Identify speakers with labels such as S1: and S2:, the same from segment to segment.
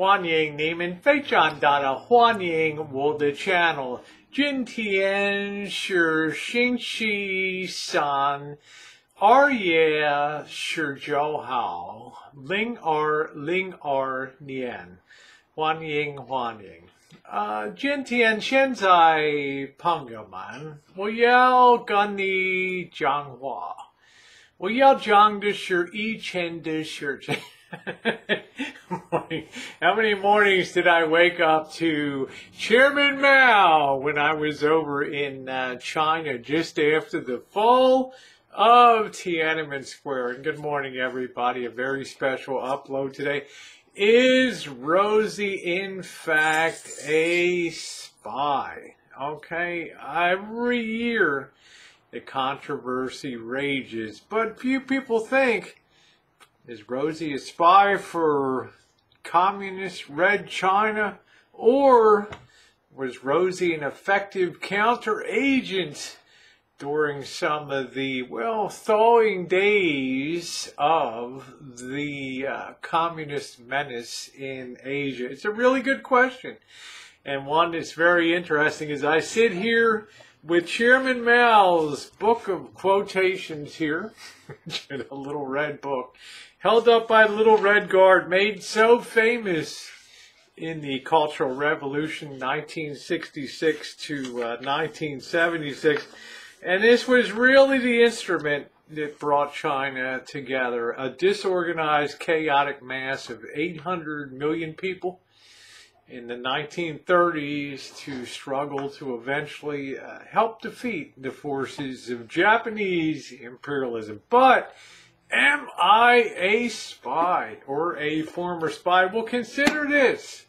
S1: 欢迎你们非常大的欢迎我的 channel。今天是星期三2月19号2022年，欢迎。今天现在朋友们，我要跟你讲话，我要讲的是以前的事情。How many mornings did I wake up to Chairman Mao when I was over in China just after the fall of Tiananmen Square? And good morning, everybody. A very special upload today. Is Rosie, in fact, a spy? Okay, every year the controversy rages, but few people think, is Rosie a spy for communist Red China, or was Rosie an effective counter-agent during some of the, well, thawing days of the communist menace in Asia? It's a really good question, and one that's very interesting. As I sit here with Chairman Mao's book of quotations here, a little red book, held up by the little red guard, made so famous in the Cultural Revolution 1966 to 1976. And this was really the instrument that brought China together, a disorganized, chaotic mass of 800 million people in the 1930s to struggle to eventually help defeat the forces of Japanese imperialism. But am I a spy or a former spy? Well, consider this.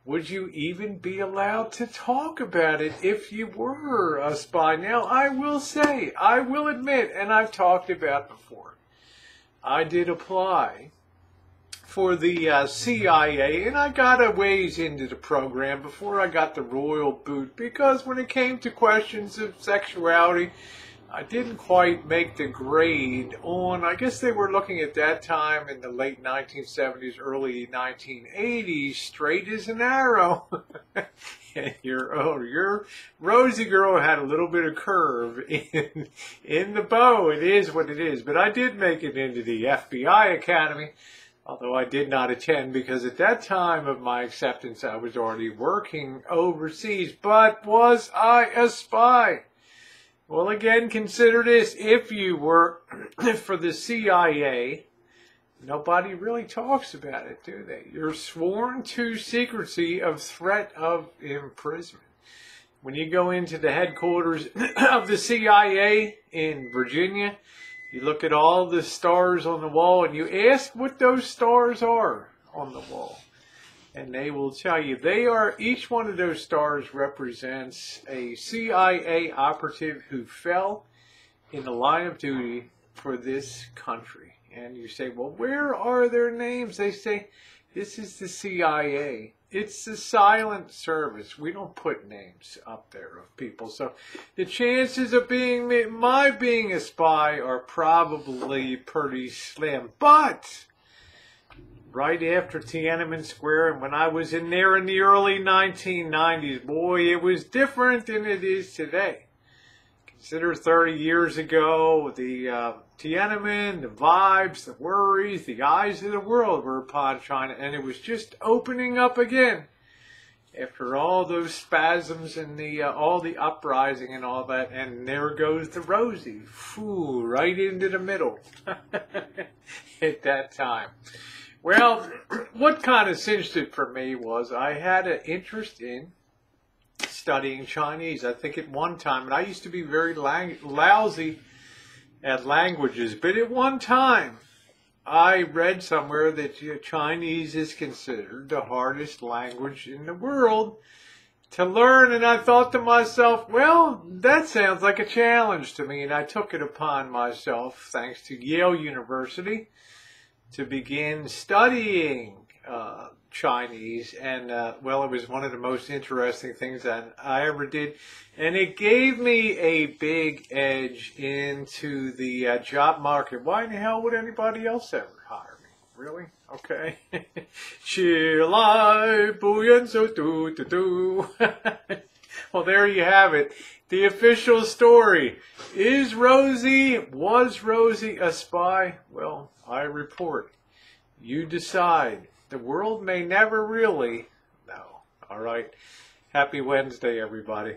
S1: Would you even be allowed to talk about it if you were a spy? Now, I will say, I will admit, and I've talked about before, I did apply for the CIA, and I got a ways into the program before I got the royal boot, because when it came to questions of sexuality, I didn't quite make the grade on, I guess they were looking at that time in the late 1970s, early 1980s, straight as an arrow. Your Rosie girl had a little bit of curve in the bow. It is what it is. But I did make it into the FBI Academy, although I did not attend because at that time of my acceptance I was already working overseas. But was I a spy? Well, again, consider this. If you work for the CIA, nobody really talks about it, do they? You're sworn to secrecy of threat of imprisonment. When you go into the headquarters of the CIA in Virginia, you look at all the stars on the wall and you ask what those stars are on the wall. And they will tell you each one of those stars represents a CIA operative who fell in the line of duty for this country. And you say, well, where are their names? They say, this is the CIA. It's the silent service. We don't put names up there of people. So the chances of my being a spy are probably pretty slim. But right after Tiananmen Square, and when I was in there in the early 1990s, boy, it was different than it is today. Consider 30 years ago, the Tiananmen, the vibes, the worries, the eyes of the world were upon China, and it was just opening up again after all those spasms and all the uprising and all that. And there goes the Rosie, right into the middle at that time. Well, what kind of cinched it for me was I had an interest in studying Chinese. I think at one time, and I used to be very lousy at languages, but at one time I read somewhere that Chinese is considered the hardest language in the world to learn, and I thought to myself, well, that sounds like a challenge to me, and I took it upon myself, thanks to Yale University, to begin studying Chinese. And well, it was one of the most interesting things that I ever did, and it gave me a big edge into the job market. Why in the hell would anybody else ever hire me? Really? Okay. Chilai, buyenso, do, do, do. Well, there you have it. The official story. Was Rosie a spy? Well, I report. You decide. The world may never really know. All right. Happy Wednesday, everybody.